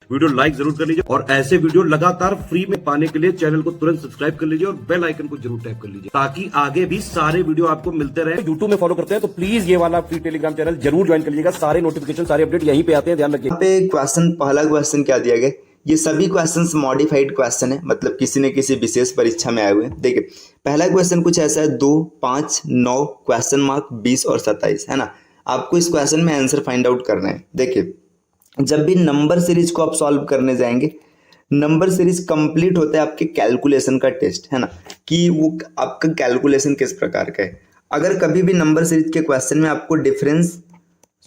Video like जरूर कर लीजिए और ऐसे वीडियो लगातार फ्री में पाने के लिए चैनल को तुरंत सब्सक्राइब कर लीजिए और बेल आइकन को जरूर टैप कर लीजिए ताकि आगे भी सारे वीडियो आपको मिलते रहे। यूट्यूब में फॉलो करते हैं तो प्लीज ये वाला फ्री टेलीग्राम चैनल जरूर ज्वाइन कर लीजिएगा। सारे नोटिफिकेशन सारे अपडेट यहीं पे आते हैं, ध्यान रखिए। यहाँ पे क्वेश्चन, पहला क्वेश्चन क्या दिया गया, ये सभी क्वेश्चंस मॉडिफाइड क्वेश्चन है, मतलब किसी न किसी विशेष परीक्षा में आए हुए हैं। देखिए पहला क्वेश्चन कुछ ऐसा है, 2, 5, 9 क्वेश्चन मार्क 20 और 27 है ना। आपको इस क्वेश्चन में आंसर फाइंड आउट करना है। देखिए जब भी नंबर सीरीज को आप सॉल्व करने जाएंगे, नंबर सीरीज कंप्लीट होता है आपके कैलकुलेशन का टेस्ट, है ना, कि वो आपका कैलकुलेशन किस प्रकार का है। अगर कभी भी नंबर सीरीज के क्वेश्चन में आपको डिफरेंस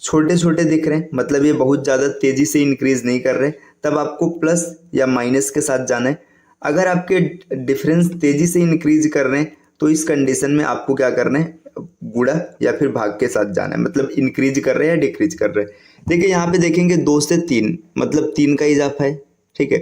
छोटे छोटे दिख रहे हैं, मतलब ये बहुत ज़्यादा तेजी से इंक्रीज नहीं कर रहे, तब आपको प्लस या माइनस के साथ जाना है। अगर आपके डिफरेंस तेजी से इंक्रीज कर रहे हैं तो इस कंडीशन में आपको क्या करना है, गुणा या फिर भाग के साथ जाना है, मतलब इंक्रीज कर रहे हैं या डिक्रीज कर रहे हैं। देखिए यहाँ पे देखेंगे 2 से 3 मतलब 3 का इजाफा है, ठीक है।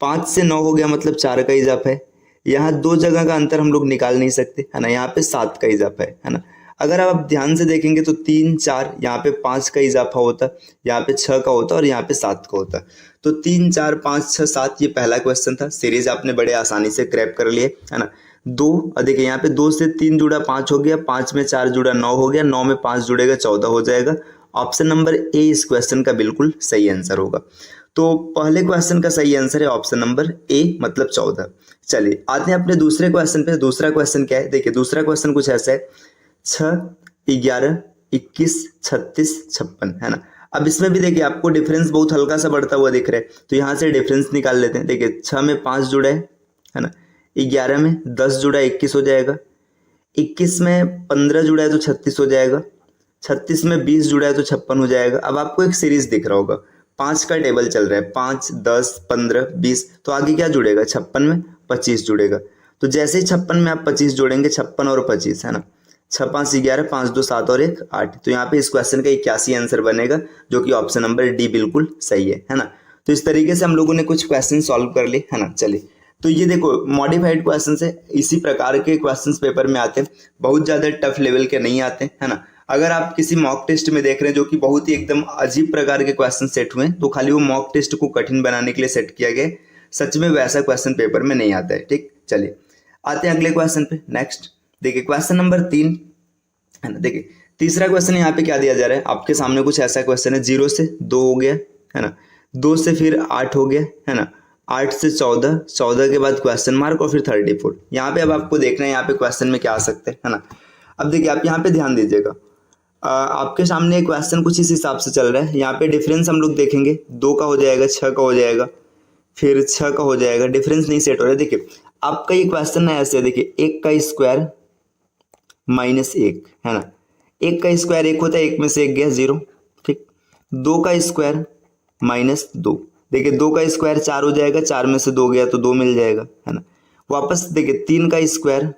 5 से 9 हो गया मतलब 4 का इजाफा है। यहाँ 2 जगह का अंतर हम लोग निकाल नहीं सकते, है ना, यहाँ पे 7 का इजाफा है ना। अगर आप ध्यान से देखेंगे तो 3, 4 यहाँ पे 5 का इजाफा होता, यहाँ पे 6 का होता और यहाँ पे 7 का होता। तो 3, 4, 5, 6, 7 ये पहला क्वेश्चन था। सीरीज आपने बड़े आसानी से क्रैक कर लिए, है ना। 2 देखिए यहाँ पे 2 से 3 जुड़ा 5 हो गया, 5 में 4 जुड़ा 9 हो गया, 9 में 5 जुड़ेगा 14 हो जाएगा। ऑप्शन नंबर ए इस क्वेश्चन का बिल्कुल सही आंसर होगा। तो पहले क्वेश्चन का सही आंसर है ऑप्शन नंबर ए, मतलब 14। चलिए आते हैं अपने दूसरे क्वेश्चन पे। दूसरा क्वेश्चन क्या है, देखिए दूसरा क्वेश्चन कुछ ऐसा है, 6, 11, 21, 36, 56, है ना। अब इसमें भी देखिए आपको डिफरेंस बहुत हल्का सा बढ़ता हुआ दिख रहा है, तो यहाँ से डिफरेंस निकाल लेते हैं। देखिए 6 में 5 जुड़ा है ना, 11 में 10 जुड़ा है 21 हो जाएगा, 21 में 15 जुड़ा है तो 36 हो जाएगा, 36 में 20 जुड़ा है तो 56 हो जाएगा। अब आपको एक सीरीज दिख रहा होगा, 5 का टेबल चल रहा है, 5, 10, 15, 20, तो आगे क्या जुड़ेगा, 56 में 25 जुड़ेगा। तो जैसे ही 56 में आप 25 जोड़ेंगे, 56 और 25, है ना, 6, 5, 11, 5, 2, 7 और 1, 8, तो यहाँ पे इस क्वेश्चन का 81 आंसर बनेगा, जो कि ऑप्शन नंबर डी बिल्कुल सही है ना। तो इस तरीके से हम लोगों ने कुछ क्वेश्चन सॉल्व कर लिए, है ना। चलिए तो ये देखो मॉडिफाइड क्वेश्चन है, इसी प्रकार के क्वेश्चंस पेपर में आते हैं, बहुत ज़्यादा टफ लेवल के नहीं आते, है ना। अगर आप किसी मॉक टेस्ट में देख रहे हैं जो कि बहुत ही एकदम अजीब प्रकार के क्वेश्चन सेट हुए हैं, तो खाली वो मॉक टेस्ट को कठिन बनाने के लिए सेट किया गया है, सच में वैसा क्वेश्चन पेपर में नहीं आता है, ठीक। चलिए आते हैं अगले क्वेश्चन पे। नेक्स्ट देखिए क्वेश्चन नंबर 3, है ना। देखिए तीसरा क्वेश्चन यहाँ पे क्या दिया जा रहा है, आपके सामने कुछ ऐसा क्वेश्चन है, 0 से 2 हो गया, है ना, 2 से फिर 8 हो गया, है ना, 8 से 14, 14 के बाद क्वेश्चन मार्क और फिर 34। यहाँ पे अब आपको देखना है यहाँ पे क्वेश्चन में क्या आ सकते हैं, है ना। अब देखिए आप यहाँ पे ध्यान दीजिएगा, आपके सामने क्वेश्चन कुछ इस हिसाब से चल रहा है। यहाँ पे डिफरेंस हम लोग देखेंगे, 2 का हो जाएगा, 6 का हो जाएगा, फिर 6 का हो जाएगा, डिफरेंस नहीं सेट हो रहा है। देखिए आपका ये क्वेश्चन है ऐसे, देखिए 1 का स्क्वायर माइनस 1, है ना, 1 का स्क्वायर 1 होता है, 1 में से 1 गया 0, ठीक। 2 का स्क्वायर माइनस 2, देखिए 2 का स्क्वायर 4 हो जाएगा, 4 में से 2 गया तो 2 मिल जाएगा, है ना। वापस देखिए 3 का स्क्वायर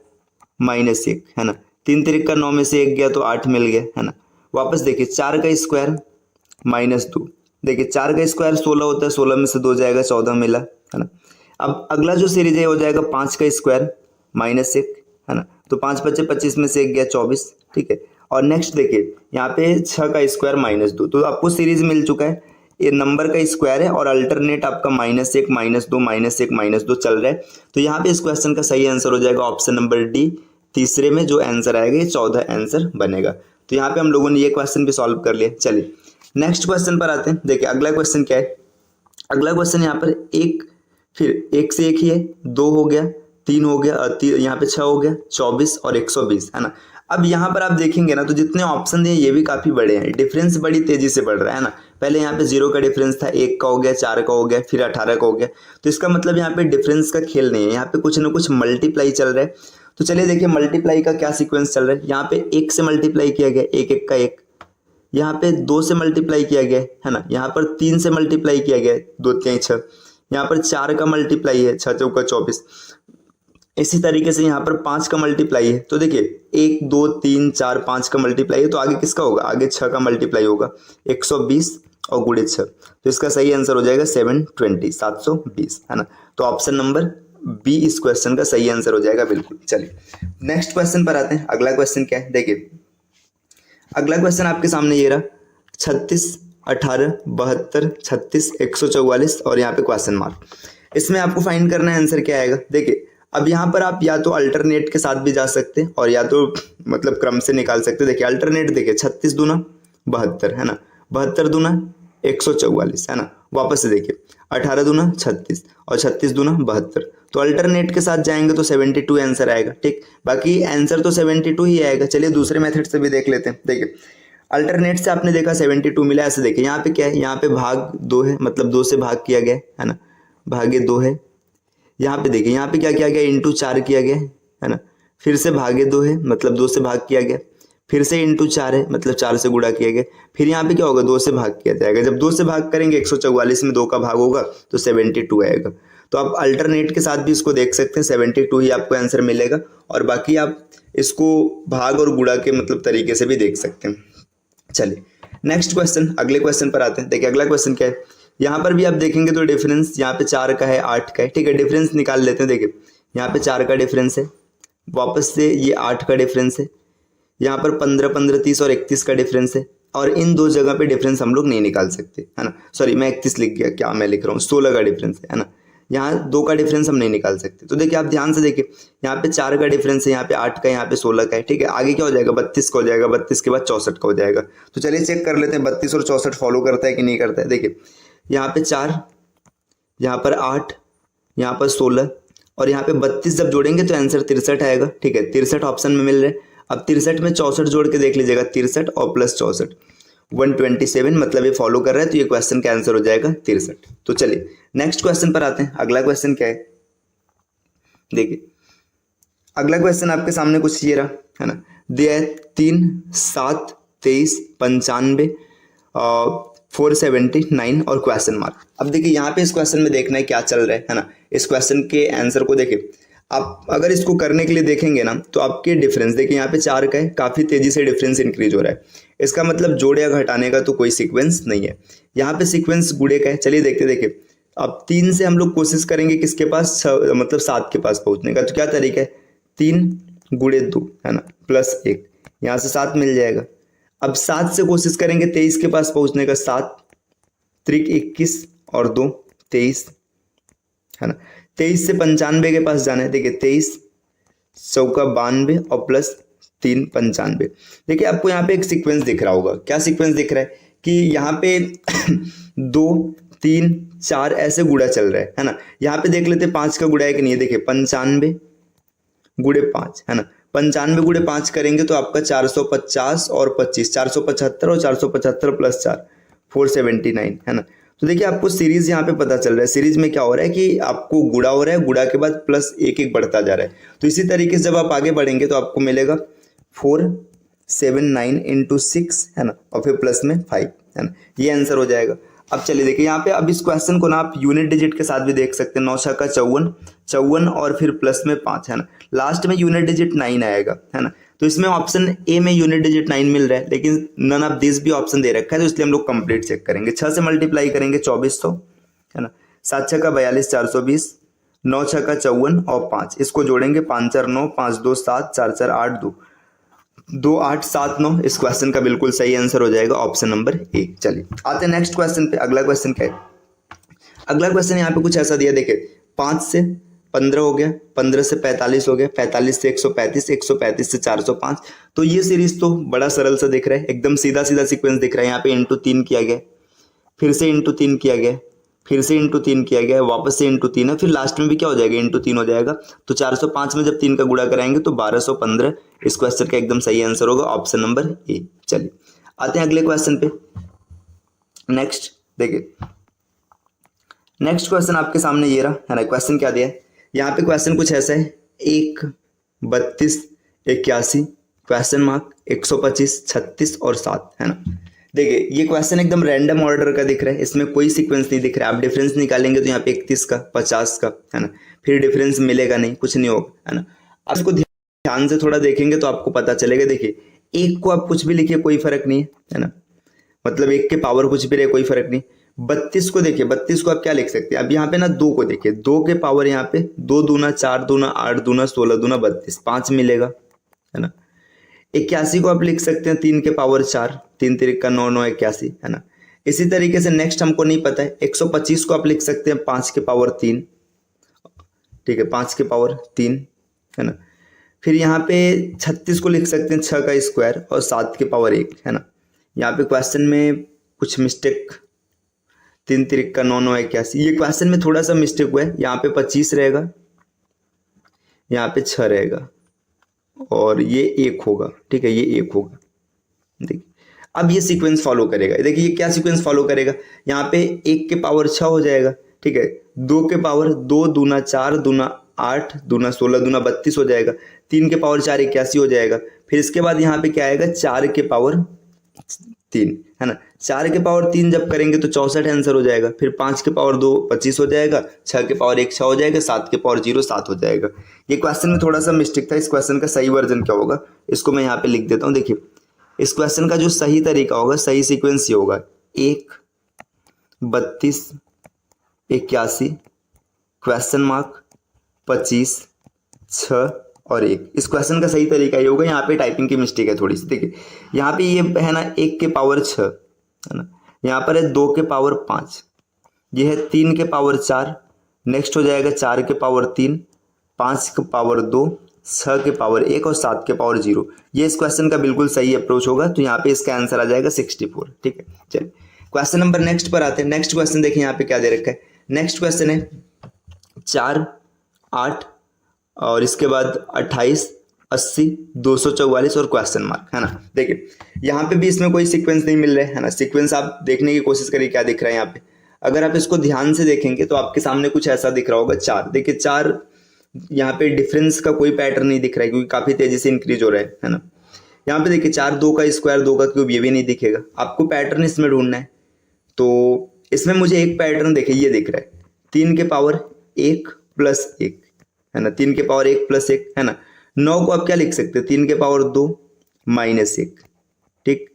माइनस 1, है ना, 3 3 का 9 में से 1 गया तो 8 मिल गया, है ना। वापस देखिए 4 का स्क्वायर माइनस 2, देखिए 4 का स्क्वायर 16 होता है, 16 में से 2 जाएगा 14 मिला, है ना। अब अगला जो सीरीज है हो जाएगा 5 का स्क्वायर माइनस 1, है ना, तो 5 बचे 25 में से 1 गया 24, ठीक है। और नेक्स्ट देखिए यहाँ पे 6 का स्क्वायर माइनस 2, तो आपको सीरीज मिल चुका है, ये नंबर का स्क्वायर है और अल्टरनेट आपका -1, -2, -1, -2 चल रहा है। तो यहाँ पे इस क्वेश्चन का सही आंसर हो जाएगा ऑप्शन नंबर डी। तीसरे में जो आंसर आएगा ये 14 आंसर बनेगा। तो यहाँ पे हम लोगों ने ये क्वेश्चन भी सॉल्व कर लिया। चलिए नेक्स्ट क्वेश्चन पर आते हैं। देखिए अगला क्वेश्चन क्या है, अगला क्वेश्चन यहाँ पर 1, फिर 1 से 1 ही है, 2 हो गया, 3 हो गया, यहाँ पे 6 हो गया, 24 और 120, है ना। अब यहाँ पर आप देखेंगे ना तो जितने ऑप्शन दिए ये भी काफ़ी बड़े हैं, डिफरेंस बड़ी तेजी से बढ़ रहा है ना। पहले यहाँ पे 0 का डिफरेंस था, 1 का हो गया, 4 का हो गया, फिर 18 का हो गया। तो इसका मतलब यहाँ पे डिफरेंस का खेल नहीं है, यहाँ पे कुछ ना कुछ मल्टीप्लाई चल रहा है। तो चलिए देखिए मल्टीप्लाई का क्या सीक्वेंस चल रहा है। यहाँ पे 1 से मल्टीप्लाई किया गया, 1 1 का 1, यहाँ पे 2 से मल्टीप्लाई किया गया है ना, यहाँ पर 3 से मल्टीप्लाई किया गया है, 2 3 6, यहाँ पर 4 का मल्टीप्लाई है, 6 चौका 24। इसी तरीके से यहाँ पर 5 का मल्टीप्लाई है, तो देखिए 1 2 3 4 5 का मल्टीप्लाई है, तो आगे किसका होगा, आगे 6 का मल्टीप्लाई होगा, 120 और गुणित 6, तो इसका सही आंसर हो जाएगा 720, 720, है ना। तो ऑप्शन नंबर बी इस क्वेश्चन का सही आंसर हो जाएगा बिल्कुल। चलिए नेक्स्ट क्वेश्चन पर आते हैं। अगला क्वेश्चन क्या है, देखिए अगला क्वेश्चन आपके सामने ये रहा, 36 18, 72, 36, 144 और यहाँ पे क्वेश्चन मार्क। इसमें आपको फाइंड करना है आंसर क्या आएगा। देखिए अब यहाँ पर आप या तो अल्टरनेट के साथ भी जा सकते हैं और या तो मतलब क्रम से निकाल सकते हैं। देखिए अल्टरनेट देखिए 36 दूना 72 है ना, 72 दूना 144 है ना, वापस से देखिए 18 दूना 36 और 36 दूना 72, तो अल्टरनेट के साथ जाएंगे तो 72 आंसर आएगा। ठीक, बाकी आंसर तो 72 ही आएगा। चलिए दूसरे मेथड से भी देख लेते हैं। देखिए अल्टरनेट से आपने देखा 72 मिला, ऐसे देखिए यहाँ पे क्या है, यहाँ पे भाग 2 है, मतलब 2 से भाग किया गया है ना, भागे 2 है। यहाँ पे देखिए यहाँ पे क्या किया गया, इंटू 4 किया गया है ना, फिर से भागे 2 है, मतलब 2 से भाग किया गया, फिर से इंटू 4 है, मतलब 4 से गुणा किया गया, फिर यहाँ पे क्या होगा 2 से भाग किया जाएगा। जब 2 से भाग करेंगे 144 में 2 का भाग होगा तो 72 आएगा। तो आप अल्टरनेट के साथ भी इसको देख सकते हैं, 72 ही आपको आंसर मिलेगा। और बाकी आप इसको भाग और गुणा के मतलब तरीके से भी देख सकते हैं। चलिए नेक्स्ट क्वेश्चन, अगले क्वेश्चन पर आते हैं। देखिए अगला क्वेश्चन क्या है, यहाँ पर भी आप देखेंगे तो डिफरेंस यहाँ पे 4 का है 8 का है। ठीक है, डिफरेंस निकाल लेते हैं। देखिए यहाँ पे 4 का डिफरेंस है, वापस से ये 8 का डिफरेंस है, यहाँ पर 15, 15, 30 और 31 का डिफरेंस है। और इन दो जगह पे डिफरेंस हम लोग नहीं निकाल सकते है ना, सॉरी मैं 31 लिख गया, क्या मैं लिख रहा हूँ, 16 का डिफरेंस है ना, यहाँ 2 का डिफरेंस हम नहीं निकाल सकते। तो देखिए आप ध्यान से देखिए, यहाँ पे 4 का डिफरेंस है, यहाँ पे 8 का, यहाँ पे 16 का है। ठीक है, आगे क्या हो जाएगा, 32 का हो जाएगा, 32 के बाद 64 का हो जाएगा। तो चलिए चेक कर लेते हैं 32 और 64 फॉलो करता है कि नहीं करता है। देखिए यहाँ पे 4, यहाँ पर 8, यहाँ पर 16 और यहाँ पे 32 जब जोड़ेंगे तो आंसर 63 आएगा। ठीक है, 63 ऑप्शन में मिल रहे हैं। अब 63 में 64 जोड़ के देख लीजिएगा, 63 और प्लस 64 127, मतलब ये फॉलो कर रहा है, तो ये क्वेश्चन का आंसर हो जाएगा 63। तो चलिए नेक्स्ट क्वेश्चन पर आते हैं। अगला क्वेश्चन क्या है, देखिए अगला क्वेश्चन आपके सामने कुछ ये रहा है ना, दिया है 3, 7, 23, 95, 479 और क्वेश्चन मार्क। अब देखिए यहाँ पे इस क्वेश्चन में देखना है क्या चल रहा है ना, इस क्वेश्चन के आंसर को देखिए। आप अगर इसको करने के लिए देखेंगे ना तो आपके डिफरेंस देखिए यहाँ पे 4 का है, काफी तेजी से डिफरेंस इंक्रीज हो रहा है। इसका मतलब जोड़े या घटाने का तो कोई सीक्वेंस नहीं है, यहाँ पे सीक्वेंस गुणे का है। चलिए देखते देखिए, अब 3 से हम लोग कोशिश करेंगे किसके पास, मतलब 7 के पास पहुंचने का। तो क्या तरीका है, 3 गुणे 2 है ना, प्लस 1, यहाँ से 7 मिल जाएगा। अब 7 से कोशिश करेंगे 23 के पास पहुंचने का, 7 त्रिक 21 और 2 23 है ना। 23 से 95 के पास जाना है। देखिए 23 चौका 92 और प्लस 3 95। देखिए आपको यहाँ पे एक सीक्वेंस दिख रहा होगा, क्या सीक्वेंस दिख रहा है कि यहाँ पे 2, 3, 4 ऐसे गुणा चल रहा है ना। यहाँ पे देख लेते 5 का गुणा है कि नहीं है। देखिए 95 गुणे 5 है ना, 95 गुणे 5 करेंगे तो आपका 450 और 25 475 और 475 प्लस 4 479 है ना। तो देखिए आपको सीरीज यहाँ पे पता चल रहा है, सीरीज में क्या हो रहा है कि आपको गुणा हो रहा है, गुणा के बाद प्लस 1 1 बढ़ता जा रहा है। तो इसी तरीके से जब आप आगे बढ़ेंगे तो आपको मिलेगा 479 इंटू 6 है ना, और फिर प्लस में 5 है ना, ये आंसर हो जाएगा। अब चलिए देखिए यहाँ पे, अब इस क्वेश्चन को ना आप यूनिट डिजिट के साथ भी देख सकते हैं। 9 6 का 54 और फिर प्लस में 5 है ना, लास्ट में यूनिट डिजिट 9 आएगा है ना। तो इसमें ऑप्शन ए में यूनिट डिजिट 9 मिल रहा है, लेकिन नन ऑफ दिस भी ऑप्शन दे रखा है, तो इसलिए हम लोग कंप्लीट चेक करेंगे। 6 से मल्टीप्लाई करेंगे 2400 है ना, 7 6 का 42 420, 9 6 का 54 और 5 इसको जोड़ेंगे 5 4 9 5 2 7 4 4 8 2 2 8 7 9। इस क्वेश्चन का बिल्कुल सही आंसर हो जाएगा ऑप्शन नंबर ए। चलिए आते हैं नेक्स्ट क्वेश्चन पे। अगला क्वेश्चन क्या है, अगला क्वेश्चन यहाँ पे कुछ ऐसा दिया, देखिए 5 से 15 हो गया, 15 से 45 हो गया, 45 से 135, 135 से 405। तो ये सीरीज तो बड़ा सरल सा दिख रहा है, एकदम सीधा सीधा सीक्वेंस दिख रहा है। यहाँ पे इंटू 3 किया गया, फिर से इंटू 3 किया गया, फिर से इंटू 3 किया गया, वापस से इंटू 3 है, फिर लास्ट में भी क्या हो जाएगा, इंटू 3 हो जाएगा। तो 405 में जब 3 का गुणा कराएंगे तो 1215 इस क्वेश्चन का एकदम सही आंसर होगा ऑप्शन नंबर ए। चलिए आते हैं अगले क्वेश्चन पे। नेक्स्ट देखिए, नेक्स्ट क्वेश्चन आपके सामने ये रहा है ना। क्वेश्चन क्या दिया है, यहाँ पे क्वेश्चन कुछ ऐसा है, 1 32 81 क्वेश्चन मार्क 125 36 और 7 है ना। देखिए ये क्वेश्चन एकदम रैंडम ऑर्डर का दिख रहा है, इसमें कोई सीक्वेंस नहीं दिख रहा है। आप डिफरेंस निकालेंगे तो यहाँ पे 31 का 50 का है ना, फिर डिफरेंस मिलेगा नहीं, कुछ नहीं होगा है ना। आप इसको ध्यान से थोड़ा देखेंगे तो आपको पता चलेगा। देखिए 1 को आप कुछ भी लिखिए कोई फर्क नहीं है ना, मतलब 1 के पावर कुछ भी रहे कोई फर्क नहीं। 32 को देखिए, 32 को आप क्या लिख सकते हैं, अब यहाँ पे ना 2 को देखिए, 2 के पावर यहाँ पे 2 दूना 4 दूना 8 दूना 16 दूना 32 5 मिलेगा है ना। 81 को आप लिख सकते हैं 3 के पावर 4, 3 3 का 9 9 81 है ना। इसी तरीके से नेक्स्ट हमको नहीं पता है, 125 को आप लिख सकते हैं 5 के पावर 3, ठीक है, 5 के पावर 3, है ना। फिर यहाँ पे 36 को लिख सकते हैं 6 का स्क्वायर और 7 के पावर 1, है ना। यहाँ पे क्वेश्चन में कुछ मिस्टेक, 3 तिरिक का 9 9 81, ये क्वेश्चन में थोड़ा सा मिस्टेक हुआ है। यहाँ पे 25 रहेगा, यहाँ पे 6 रहेगा और ये 1 होगा, ठीक है, ये 1 होगा। देखिए अब ये सीक्वेंस फॉलो करेगा, देखिए ये क्या सीक्वेंस फॉलो करेगा, यहाँ पे 1 के पावर 6 हो जाएगा, ठीक है, 2 के पावर 2 दूना 4 दूना 8 दूना 16 दूना 32 हो जाएगा, 3 के पावर 4 81 हो जाएगा। फिर इसके बाद यहाँ पे क्या आएगा, 4 के पावर 3, है ना। 4 के पावर 3 जब करेंगे तो 64 आंसर हो जाएगा। फिर 5 के पावर 2 25 हो जाएगा, 6 के पावर 1 6 हो जाएगा, 7 के पावर 0 7 हो जाएगा। ये क्वेश्चन में थोड़ा सा मिस्टेक था। इस क्वेश्चन का सही वर्जन क्या होगा, इसको मैं यहाँ पे लिख देता हूँ। देखिए इस क्वेश्चन का जो सही तरीका होगा, सही सीक्वेंस ये होगा 1 32 81 क्वेश्चन मार्क 25 6 और 1। इस क्वेश्चन का सही तरीका ये होगा। यहाँ पे टाइपिंग की मिस्टेक है थोड़ी सी। देखिए यहाँ पे ये है ना 1 के पावर 6, है ना, यहाँ पर है 2 के पावर 5, ये है 3 के पावर 4, नेक्स्ट हो जाएगा 4 के पावर 3, 5 के पावर 2, 6 के पावर 1 और 7 के पावर 0। ये इस क्वेश्चन का बिल्कुल सही अप्रोच होगा। तो यहाँ पे इसका आंसर आ जाएगा 64, ठीक है। चलिए क्वेश्चन नंबर नेक्स्ट पर आते हैं। नेक्स्ट क्वेश्चन देखिए यहाँ पे क्या दे रखा है। नेक्स्ट क्वेश्चन है 4 8 और इसके बाद 28 80 244 और क्वेश्चन मार्क, है ना। देखिए यहाँ पे भी इसमें कोई सीक्वेंस नहीं मिल रहा है ना। सीक्वेंस आप देखने की कोशिश करिए क्या दिख रहा है यहाँ पे। अगर आप इसको ध्यान से देखेंगे तो आपके सामने कुछ ऐसा दिख रहा होगा 4। देखिए 4 यहाँ पे डिफरेंस का कोई पैटर्न नहीं दिख रहा है क्योंकि काफी तेजी से इंक्रीज हो रहा है ना। यहाँ पे देखिए 4 2 का स्क्वायर 2 का क्यूब, ये भी नहीं दिखेगा। आपको पैटर्न इसमें ढूंढना है तो इसमें मुझे एक पैटर्न देखिए ये दिख रहा है 3 के पावर 1 प्लस 1, है ना, 3 के पावर 1 प्लस 1, है ना। 9 को आप क्या लिख सकते हैं 3 के पावर 2 माइनस 1, ठीक।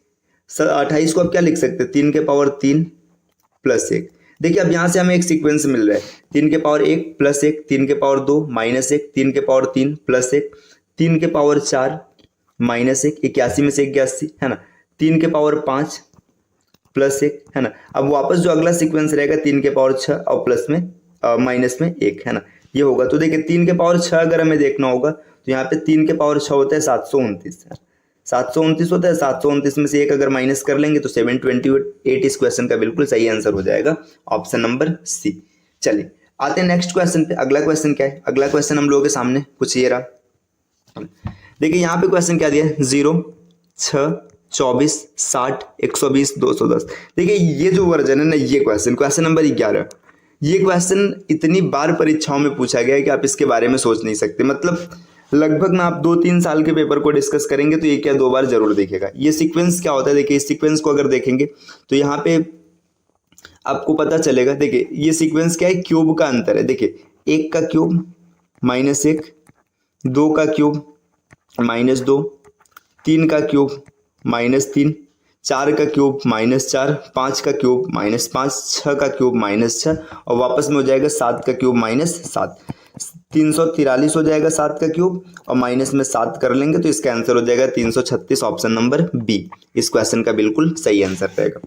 28 को आप क्या लिख सकते हैं 3 के पावर 3 प्लस 1। देखिए अब यहाँ से हमें एक सीक्वेंस मिल रहा है 3 के पावर 1 प्लस 1, 3 के पावर 2 माइनस 1, 3 के पावर 3 प्लस 1, 3 के पावर 4 माइनस 1, 81 में से 81, है ना, 3 के पावर 5 प्लस 1, है ना। अब वापस जो अगला सीक्वेंस रहेगा 3 के पावर 6 और प्लस में माइनस में 1, है ना, ये होगा। तो देखिए 3 के पावर 6 अगर हमें देखना होगा तो यहाँ पे 3 के पावर 6 होता है 729, 729 होता है। 729 में से 1 अगर माइनस कर लेंगे तो 728 इस क्वेश्चन का बिल्कुल सही आंसर हो जाएगा, ऑप्शन नंबर सी। चलिए आते हैं नेक्स्ट क्वेश्चन पे। अगला क्वेश्चन क्या है, अगला क्वेश्चन हम लोगों के सामने कुछ ये रहा। देखिए यहाँ पे क्वेश्चन क्या दिया है 0 6 24 60 120 210। देखिए ये जो वर्जन है ना, ये क्वेश्चन नंबर 11, ये क्वेश्चन इतनी बार परीक्षाओं में पूछा गया है कि आप इसके बारे में सोच नहीं सकते। मतलब लगभग ना आप 2-3 साल के पेपर को डिस्कस करेंगे तो एक या 2 बार जरूर देखेगा। ये सीक्वेंस क्या होता है, देखिए इस सीक्वेंस को अगर देखेंगे तो यहाँ पे आपको पता चलेगा। देखिए ये सीक्वेंस क्या है, क्यूब का अंतर है। देखिए 1 का क्यूब माइनस 1, 2 का क्यूब माइनस 2, 3 का क्यूब माइनस 3, 4 का क्यूब माइनस 4, 5 का क्यूब माइनस 5, 6 का क्यूब माइनस 6 और वापस में हो जाएगा 7 का क्यूब माइनस 7। 343 हो जाएगा 7 का क्यूब और माइनस में 7 कर लेंगे तो इसका आंसर हो जाएगा 336, ऑप्शन नंबर बी इस क्वेश्चन का बिल्कुल सही आंसर रहेगा।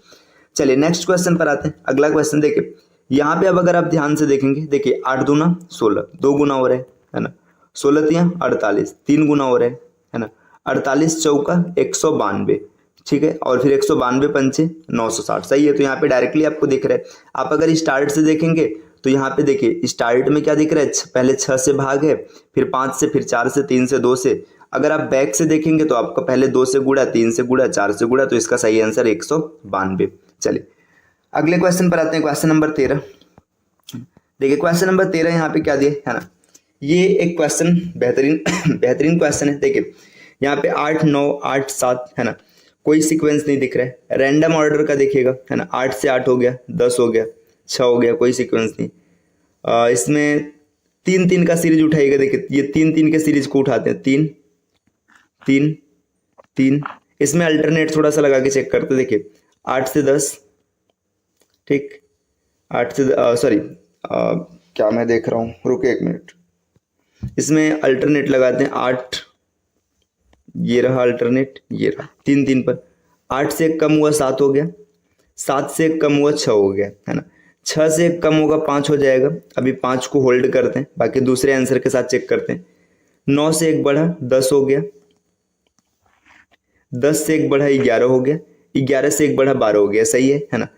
चलिए नेक्स्ट क्वेश्चन पर आते हैं। अगला क्वेश्चन देखिए यहाँ पे अब अगर आप ध्यान से देखेंगे, देखिए 8 दूना 16, 2 गुना हो रहा है ना, 16 तिया 48, 3 गुना हो रहा है ना, 48 चौका 192, ठीक है, और फिर 192 पंचे 960, सही है। तो यहाँ पे डायरेक्टली आपको दिख रहा है। आप अगर स्टार्ट से देखेंगे तो यहाँ पे देखिए स्टार्ट में क्या दिख रहा है, पहले 6 से भाग है, फिर 5 से, फिर 4 से, 3 से, 2 से। अगर आप बैक से देखेंगे तो आपका पहले 2 से गुड़ा, 3 से गुड़ा, 4 से गुड़ा, तो इसका सही आंसर 192। चलिए अगले क्वेश्चन पर आते हैं, क्वेश्चन नंबर 13। देखिए क्वेश्चन नंबर 13 यहाँ पे क्या दिया है ना, ये एक क्वेश्चन बेहतरीन क्वेश्चन है। देखिए यहाँ पे 8 9 8 7 है ना, कोई सीक्वेंस नहीं दिख रहा है, रैंडम ऑर्डर का देखिएगा है ना, 8 से 8 हो गया, 10 हो गया, 6 हो गया, कोई सीक्वेंस नहीं। इसमें 3 3 का सीरीज उठाइएगा। देखिए ये 3 3 के सीरीज को उठाते हैं, 3 3 3। इसमें अल्टरनेट थोड़ा सा लगा के चेक करते, देखिए 8 से 10, ठीक, 8 से सॉरी क्या मैं देख रहा हूँ, रुके 1 मिनट। इसमें अल्टरनेट लगाते हैं, 8, ये रहा अल्टरनेट, ये रहा 3 3 पर, 8 से 1 कम हुआ 7 हो गया, 7 से 1 कम हुआ 6 हो गया, है ना। 6 से 1 कम होगा 5 हो जाएगा। अभी 5 को होल्ड करते हैं, बाकी दूसरे आंसर के साथ चेक करते हैं। 9 से 1 बढ़ा 10 हो गया। 10 से 1 बढ़ा 11 हो गया। 11 से 1 बढ़ा 12 हो गया, सही है ना।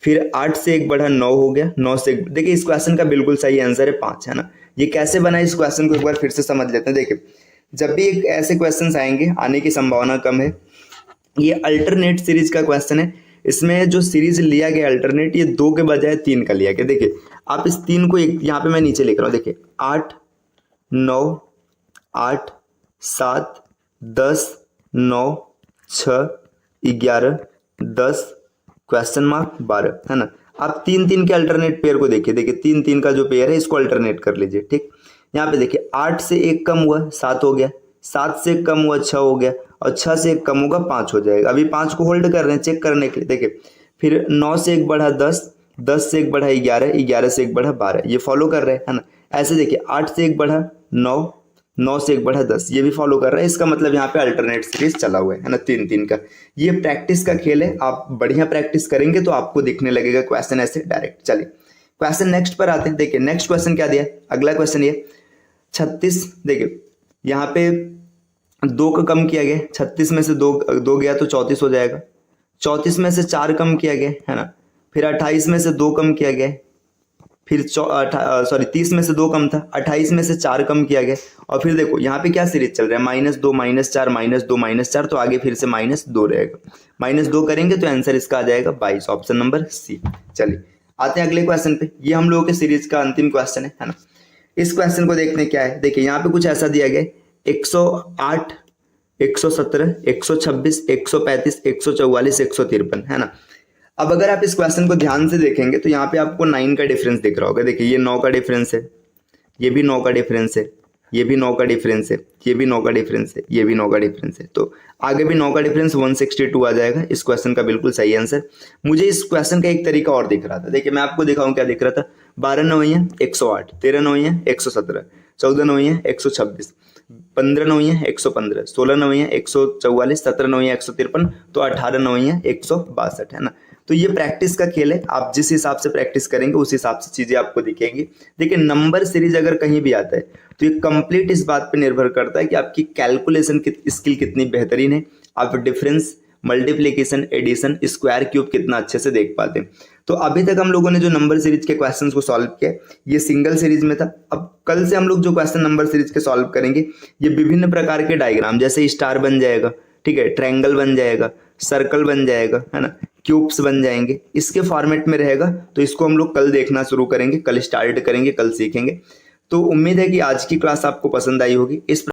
फिर 8 से 1 बढ़ा 9 हो गया। 9 से 1, देखिए इस क्वेश्चन का बिल्कुल सही आंसर है 5, है ना। ये कैसे बना, इस क्वेश्चन को एक बार फिर से समझ लेते हैं। देखिए जब भी एक ऐसे क्वेश्चंस आएंगे, आने की संभावना कम है। ये अल्टरनेट सीरीज का क्वेश्चन है। इसमें जो सीरीज लिया गया अल्टरनेट, ये 2 के बजाय 3 का लिया गया। देखिए आप इस 3 को यहाँ पे मैं नीचे लिख रहा हूँ। देखिए 8 9 8 7 10 9 6 11 10 क्वेश्चन मार्क 12, है ना। आप 3 3 के अल्टरनेट पेयर को देखिए। देखिए 3 3 का जो पेयर है इसको अल्टरनेट कर लीजिए, ठीक। यहाँ पे देखिए 8 से 1 कम हुआ 7 हो गया। 7 से 1 कम हुआ 6 हो गया। और 6 से 1 कम होगा 5 हो जाएगा। अभी 5 को होल्ड कर रहे हैं चेक करने के लिए। देखिए फिर 9 से 1 बढ़ा 10, 10 से 1 बढ़ा 11, 11 से 1 बढ़ा 12, ये फॉलो कर रहे हैं, है ना। ऐसे देखिए 8 से 1 बढ़ा 9, 9 से 1 बढ़ा 10, ये भी फॉलो कर रहा है। इसका मतलब यहाँ पे अल्टरनेट सीरीज चला हुआ है ना, 3 3 का। ये प्रैक्टिस का खेल है, आप बढ़िया प्रैक्टिस करेंगे तो आपको दिखने लगेगा क्वेश्चन ऐसे डायरेक्ट। चलिए क्वेश्चन नेक्स्ट पर आते हैं। देखिए नेक्स्ट क्वेश्चन क्या दिया, अगला क्वेश्चन ये 36। देखिए यहाँ पे 2 का कम किया गया। 36 में से 2 गया तो 34 हो जाएगा। 34 में से 4 कम किया गया, है ना। फिर 28 में से 2 कम किया गया। फिर 30 में से 2 कम था। 28 में से 4 कम किया गया। और फिर देखो यहाँ पे क्या सीरीज चल रहा है, -2 -4 -2 -4, तो आगे फिर से -2 रहेगा। -2 करेंगे तो आंसर इसका आ जाएगा 22, ऑप्शन नंबर सी। चलिए आते हैं अगले क्वेश्चन पे। ये हम लोगों के सीरीज का अंतिम क्वेश्चन है ना। इस क्वेश्चन को देखने क्या है, देखिए यहाँ पे कुछ ऐसा दिया गया 108 117 126 135 144 153, है ना। अब अगर आप इस क्वेश्चन को ध्यान से देखेंगे तो यहाँ पे आपको 9 का डिफरेंस दिख रहा होगा। देखिए ये 9 का डिफरेंस है, ये भी 9 का डिफरेंस है, ये भी 9 का डिफरेंस है, ये भी 9 का डिफरेंस है, ये भी 9 का डिफरेंस है। तो आगे भी 9 का डिफरेंस 162 आ जाएगा। इस क्वेश्चन का बिल्कुल सही आंसर। मुझे इस क्वेश्चन का एक तरीका और दिख रहा था। देखिए मैं आपको दिखाऊं क्या दिख रहा था। 12 9 108, 13 9 117, 14 9 126, 15 9 115, 16 9 144, 17 9 153, तो 18 9 162, है ना। तो ये प्रैक्टिस का खेल है, आप जिस हिसाब से प्रैक्टिस करेंगे उस हिसाब से चीजें आपको दिखेंगी। देखिए नंबर सीरीज अगर कहीं भी आता है तो ये कंप्लीट इस बात पे निर्भर करता है कि आपकी कैलकुलेशन की स्किल कितनी बेहतरीन है, आप difference, multiplication, addition, square, cube कितना अच्छे से देख पाते हैं। तो अभी तक हम लोगों ने जो नंबर सीरीज के क्वेश्चंस को सॉल्व किया ये सिंगल सीरीज में था। अब कल से हम लोग जो क्वेश्चन नंबर सीरीज के सॉल्व करेंगे ये विभिन्न प्रकार के डायग्राम, जैसे स्टार बन जाएगा, ठीक है, ट्रायंगल बन जाएगा, सर्कल बन जाएगा, है ना, क्यूब्स बन जाएंगे, इसके फॉर्मेट में रहेगा। तो इसको हम लोग कल देखना शुरू करेंगे, कल स्टार्ट करेंगे, कल सीखेंगे। तो उम्मीद है कि आज की क्लास आपको पसंद आई होगी। इस